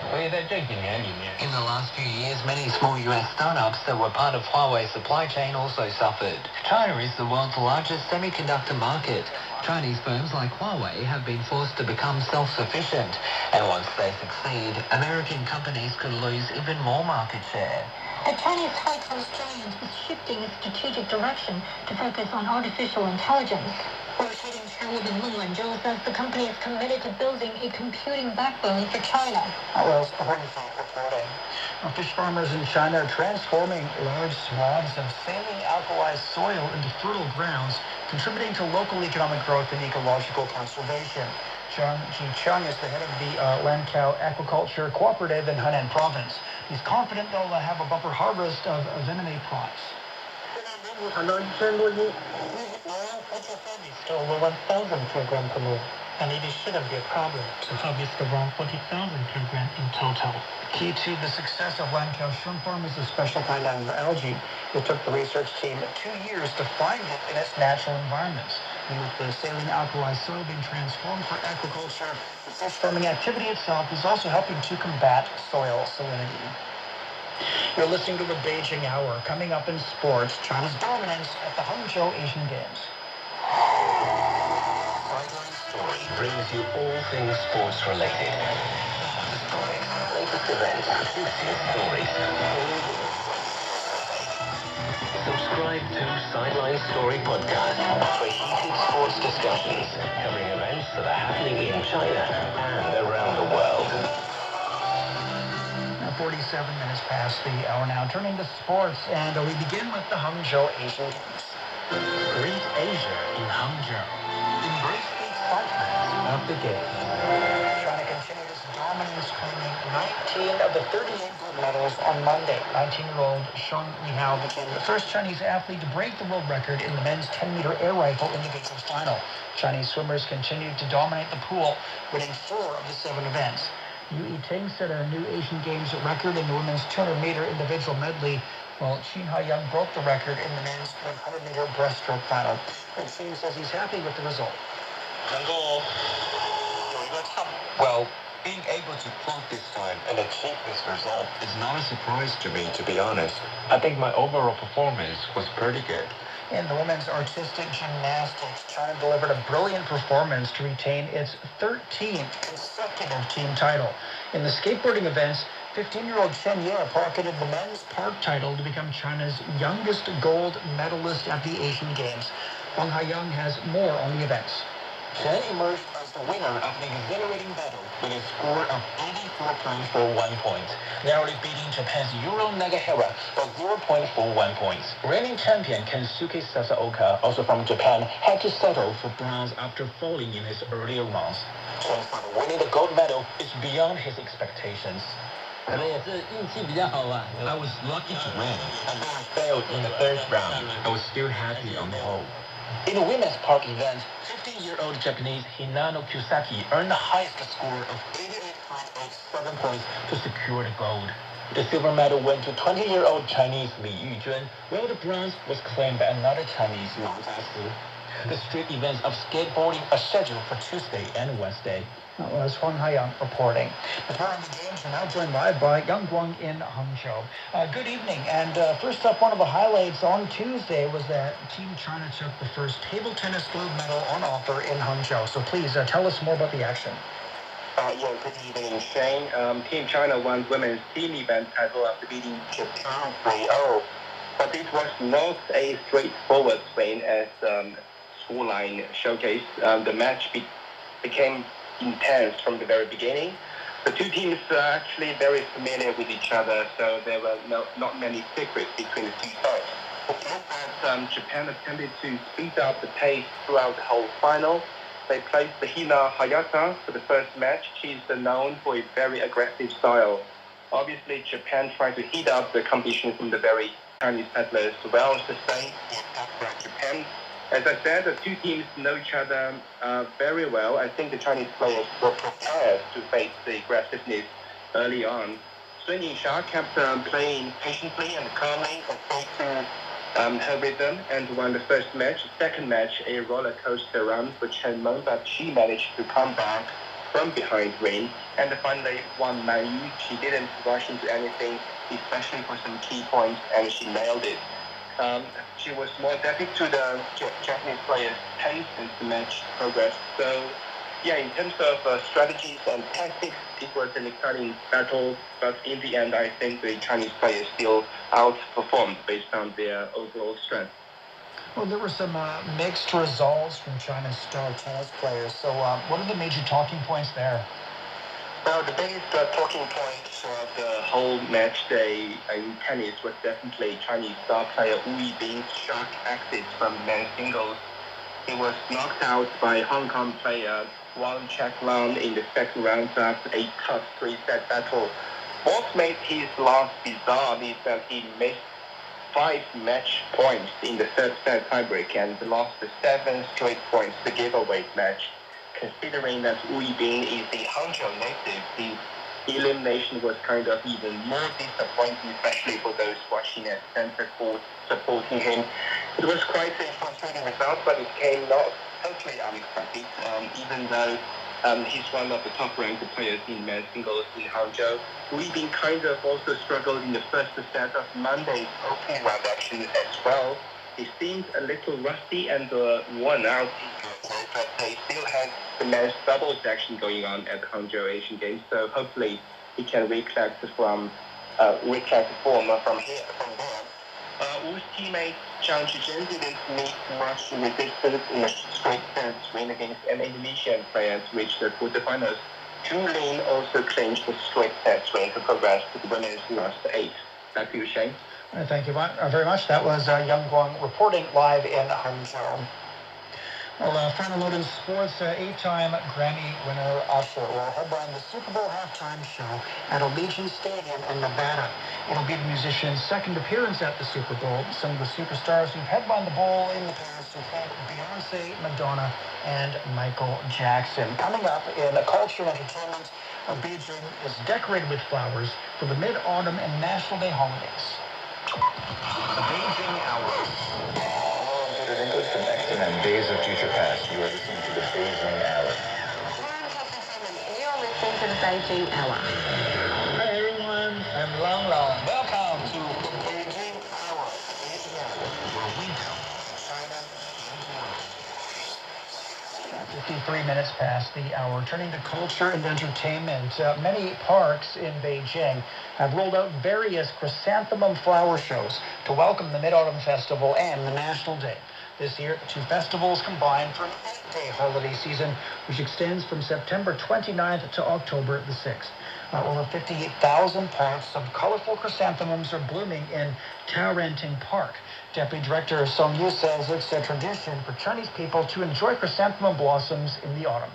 Speaker 20: In the last few years, many small US startups that were part of Huawei's supply chain also suffered. China is the world's largest semiconductor market. Chinese firms like Huawei have been forced to become self-sufficient, and once they succeed, American companies could lose even more market share.
Speaker 9: The Chinese Telecom giant is shifting its strategic direction to focus on artificial intelligence. Rotating chairwoman Meng Wanzhou says the company is committed to building a computing backbone for China.
Speaker 3: Well, reporting. Fish farmers in China are transforming large swaths of saline alkali soil into fertile grounds, contributing to local economic growth and ecological conservation. Zhang Jicheng is the head of the Lancow Aquaculture Cooperative in Henan Province. He's confident they'll have a bumper harvest of venomate prawns.
Speaker 15: Still over 1,000 kilograms per move, and it shouldn't be a problem to harvest around 40,000 kilograms in total.
Speaker 3: Key to the success of Lancow shrimp farm is a special kind of algae. It took the research team 2 years to find it in its natural environments. And with the saline alkali soil being transformed for aquaculture, the fish farming activity itself is also helping to combat soil salinity. You're listening to the Beijing Hour. Coming up in sports, China's dominance at the Hangzhou Asian Games.
Speaker 17: Sideline Story brings you all things sports related. The stories, latest events, juiciest stories. Subscribe to Sideline Story Podcast for heated sports discussions covering events that are happening in China and around the world.
Speaker 3: 47 minutes past the hour now. Turning to sports, and we begin with the Hangzhou Asian Games.
Speaker 20: Greet Asia in Hangzhou.
Speaker 3: Embrace the excitement of the game. China continued its dominance, claiming 19 of the 38 gold medals on Monday. 19-year-old Sheng Yihao became the first Chinese athlete to break the world record in the men's 10-meter air rifle individual final. Chinese swimmers continued to dominate the pool, winning 4 of the 7 events. Yu Ting set a new Asian Games record in the women's 200-meter individual medley, while Qin Haiyang broke the record in the men's 100-meter breaststroke final. And Qin says he's happy with the result.
Speaker 2: Well, being able to plug this time and achieve this result is not a surprise to me, to be honest. I think my overall performance was pretty good.
Speaker 3: In the women's artistic gymnastics, China delivered a brilliant performance to retain its 13th consecutive team title. In the skateboarding events, 15-year-old Chen Ye pocketed the men's park title to become China's youngest gold medalist at the Asian Games. Wang Haiyang has more on the events.
Speaker 2: Chen emerged as the winner of an exhilarating battle with a score of 84 points for 1 point, narrowly beating Japan's Euro Nagahara by 0.41 points. Reigning champion Kensuke Sasaoka, also from Japan, had to settle for bronze after falling in his earlier rounds. Chen's final winning the gold medal is beyond his expectations.
Speaker 20: I was lucky to win,
Speaker 2: and though I failed in the first round, I was still happy on the whole. In the women's park event, 15-year-old Japanese Hinano Kusaki earned the highest score of 88.87 points to secure the gold. The silver medal went to 20-year-old Chinese Li Yujun, while the bronze was claimed by another Chinese Wang Dasu. The street events of skateboarding are scheduled for Tuesday and Wednesday.
Speaker 3: That was Huang Haiyang reporting. Preparing the games, we're now joined live by Yang Guang in Hangzhou. Good evening. And first up, one of the highlights on Tuesday was that Team China took the first table tennis gold medal on offer in Hangzhou. So please tell us more about the action.
Speaker 21: Good evening, Shane. Team China won women's team event title after beating Japan 3-0. But it was not a straightforward win as scoreline showcased. The match became intense from the very beginning. The two teams are actually very familiar with each other, so there were not many secrets between the two sides. It looked as Japan attempted to speed up the pace throughout the whole final. They placed the Hina Hayata for the first match. She's known for a very aggressive style. Obviously, Japan tried to heat up the competition from the very Chinese paddlers, well sustained by Japan. As I said, the two teams know each other very well. I think the Chinese players were prepared to face the aggressiveness early on. Sun Yinsha kept playing patiently and calmly and stayed to her rhythm and won the first match. Second match, a roller coaster run for Chen Meng, but she managed to come back from behind win. And finally won Man Yu. She didn't rush into anything, especially for some key points, and she nailed it. She was more adapted to the Japanese players' pace as the match progressed. So, yeah, in terms of strategies and tactics, it was an exciting battle. But in the end, I think the Chinese players still outperformed based on their overall strength.
Speaker 3: Well, there were some mixed results from China's star tennis players. So what are the major talking points there?
Speaker 21: Well, the biggest talking point of the whole match day in tennis was definitely Chinese star player Wu Yibing's shock exit from men's singles. He was knocked out by Hong Kong player Wang Chaklan in the second round after a tough three-set battle. What made his loss bizarre is that he missed 5 match points in the third set tiebreak and lost the 7 straight points to giveaway match. Considering that Wu Yibing is the Hangzhou native, the elimination was kind of even more disappointing, especially for those watching at center court supporting him. It was quite a frustrating result, but it came not totally unexpected, even though he's one of the top-ranked players in men's singles in Hangzhou. Wu Yibing kind of also struggled in the first set of Monday's opening round action as well. He seemed a little rusty and worn out, but they still had the men's doubles action going on at Hangzhou Asian Games, so hopefully he can recollect form from there. Wu's teammate Zhang Zhizhen didn't meet much resistance in a straight set win against an Indonesian player to reach the quarterfinals. Zhu Lin also clinched the straight set win to progress to the women's last 8. Back to you, Shane.
Speaker 3: Thank you very much. That was Yang Guang reporting live in Hangzhou. Well, final note in sports, 8-time Grammy winner Usher will headline the Super Bowl halftime show at Allegiant Stadium in Nevada. It'll be the musician's second appearance at the Super Bowl. Some of the superstars who've headlined the bowl in the past include Beyonce, Madonna, and Michael Jackson. Coming up in culture and entertainment, Beijing is decorated with flowers for the Mid-Autumn and National Day holidays.
Speaker 17: The Beijing Hour. Good English from X-Men Days of Future Past. You are listening to the Beijing Hour.
Speaker 1: You're listening to the Beijing Hour.
Speaker 3: Hi everyone, I'm Long Long. Welcome to the Beijing Hour. Where we know China and the world. 53 minutes past the hour. Turning to culture and entertainment, many parks in Beijing have rolled out various chrysanthemum flower shows to welcome the Mid-Autumn Festival and the National Day. This year, the two festivals combine for an 8-day holiday season, which extends from September 29th to October the 6th. Over 58,000 plants of colorful chrysanthemums are blooming in Taorenting Park. Deputy Director Song Yu says it's a tradition for Chinese people to enjoy chrysanthemum blossoms in the autumn.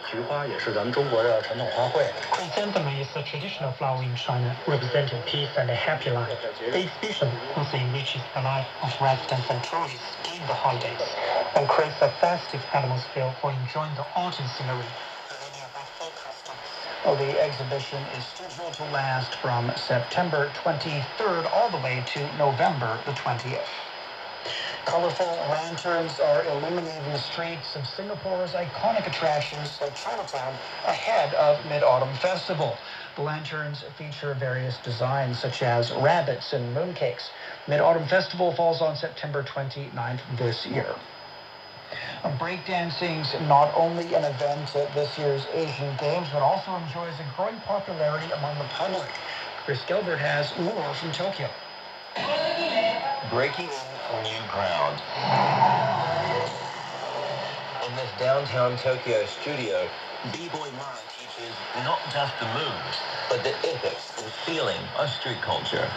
Speaker 15: Chrysanthemum is a traditional flower in China, representing peace and a happy life. The exhibition also enriches the life of residents and tourists during the holidays and creates a festive atmosphere for enjoying the autumn scenery.
Speaker 3: Well, the exhibition is scheduled to last from September 23rd all the way to November the 20th. Colorful lanterns are illuminating the streets of Singapore's iconic attractions like Chinatown ahead of Mid-Autumn Festival. The lanterns feature various designs such as rabbits and mooncakes. Mid-Autumn Festival falls on September 29th this year. Breakdancing's not only an event at this year's Asian Games, but also enjoys a growing popularity among the public. Chris Gilbert has more from Tokyo.
Speaker 2: Breaking new ground. In this downtown Tokyo studio, B-Boy Mara teaches not just the moves, but the ethics and feeling of street culture.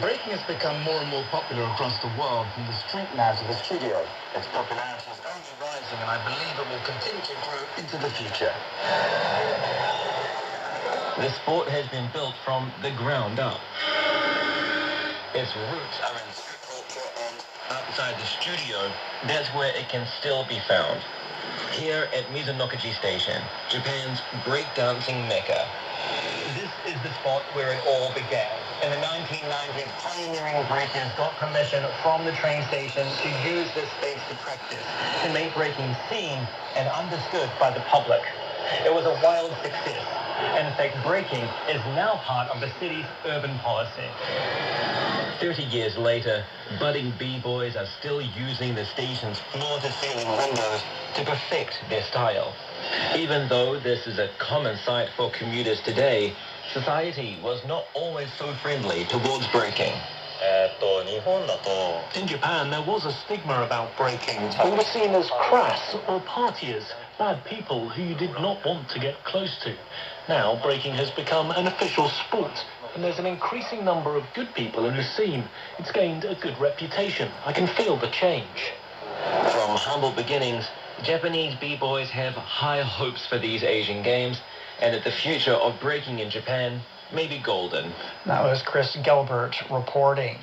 Speaker 3: Breaking has become more and more popular across the world from the street labs of the studio. Its popularity is only rising, and I believe it will continue to grow into the future.
Speaker 2: The sport has been built from the ground up. Its roots are in street culture, and outside the studio, that's where it can still be found. Here at Mizunokaji Station, Japan's breakdancing mecca. This is the spot where it all began. In the 1990s, pioneering breakers got permission from the train station to use this space to practice, to make breaking seen and understood by the public. It was a wild success, and in fact, breaking is now part of the city's urban policy. 30 years later, budding b-boys are still using the station's floor-to-ceiling windows to perfect their style. Even though this is a common sight for commuters today, society was not always so friendly towards breaking.
Speaker 4: In Japan, there was a stigma about breaking. We were seen as crass or partiers, bad people who you did not want to get close to. Now, breaking has become an official sport, and there's an increasing number of good people in the scene. It's gained a good reputation. I can feel the change.
Speaker 2: From humble beginnings, Japanese b-boys have high hopes for these Asian Games, and that the future of breaking in Japan may be golden.
Speaker 3: That was Chris Gilbert reporting.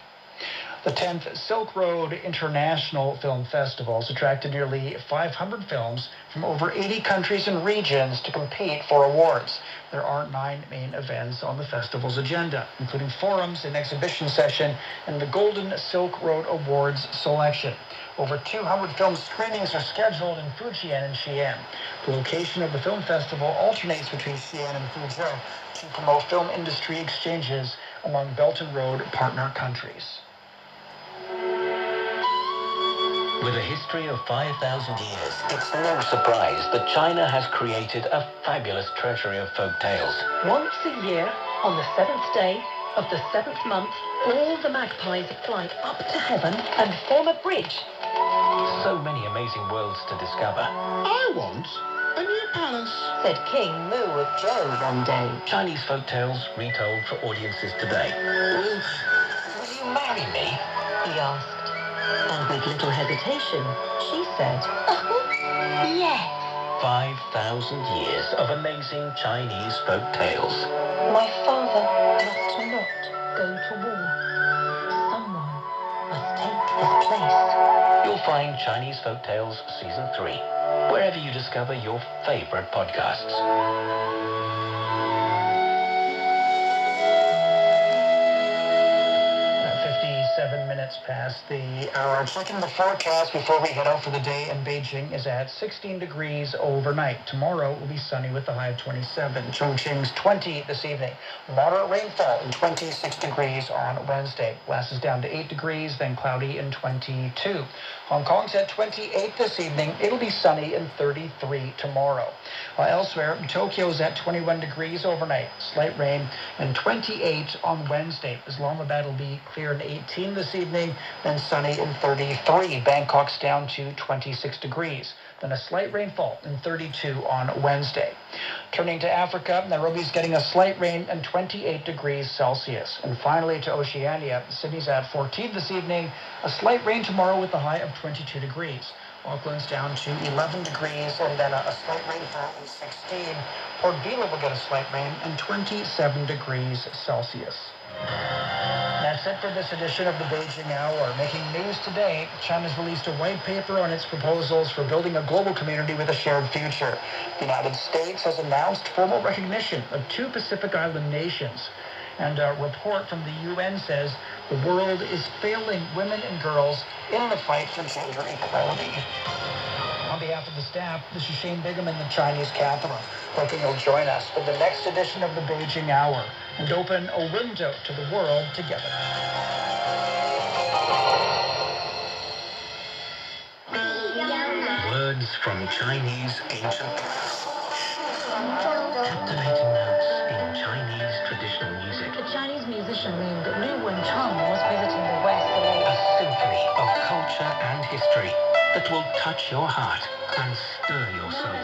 Speaker 3: The 10th Silk Road International Film Festival has attracted nearly 500 films from over 80 countries and regions to compete for awards. There are 9 main events on the festival's agenda, including forums, an exhibition session, and the Golden Silk Road Awards selection. Over 200 film screenings are scheduled in Fujian and Xi'an. The location of the film festival alternates between Xi'an and Fuzhou to promote film industry exchanges among Belt and Road partner countries.
Speaker 2: With a history of 5,000 years, it's no surprise that China has created a fabulous treasury of folk tales.
Speaker 7: Once a year, on the 7th day of the 7th month, all the magpies fly up to heaven and form a bridge.
Speaker 2: So many amazing worlds to discover.
Speaker 22: I want a new palace,
Speaker 7: said King Mu of Zhou one day.
Speaker 2: Chinese folk tales retold for audiences today. Will you marry me?
Speaker 7: He asked. And with little hesitation, she said, yes.
Speaker 2: 5,000 years of amazing Chinese folk tales.
Speaker 7: My father must not go to war. Someone must take his place.
Speaker 2: You'll find Chinese Folk Tales Season 3, wherever you discover your favorite podcasts.
Speaker 3: 7 minutes past the hour. Checking the forecast before we head out for the day in Beijing is at 16 degrees overnight. Tomorrow will be sunny with a high of 27. Chongqing's 20 this evening. Moderate rainfall and 26 degrees on Wednesday. Glasses down to 8 degrees, then cloudy and 22. Hong Kong's at 28 this evening. It'll be sunny and 33 tomorrow. Elsewhere, Tokyo's at 21 degrees overnight. Slight rain and 28 on Wednesday. Islamabad will be clear and 18 this evening, then sunny and 33. Bangkok's down to 26 degrees. Then a slight rainfall and 32 on Wednesday. Turning to Africa, Nairobi's getting a slight rain and 28 degrees Celsius. And finally to Oceania, Sydney's at 14 this evening. A slight rain tomorrow with a high of 22 degrees. Auckland's down to 11 degrees and then a slight rainfall and 16. Port Vila will get a slight rain and 27 degrees Celsius. That's it for this edition of the Beijing Hour. Making news today, China's released a white paper on its proposals for building a global community with a shared future. The United States has announced formal recognition of 2 Pacific Island nations. And a report from the UN says the world is failing women and girls in the fight for gender equality. On behalf of the staff, this is Shane Bigham in the Chinese capital, hoping you'll join us for the next edition of the Beijing Hour and open a window to the world together.
Speaker 17: Words from Chinese ancient past. Captivating notes in Chinese traditional music.
Speaker 7: A Chinese musician named Liu Wenchang was visiting the West.
Speaker 17: A symphony of culture and history that will touch your heart and stir your soul.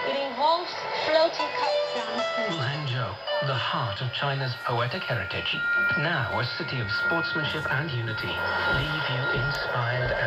Speaker 7: It involves floating cups down the
Speaker 17: Hangzhou, the heart of China's poetic heritage. Now a city of sportsmanship and unity. Leave you inspired and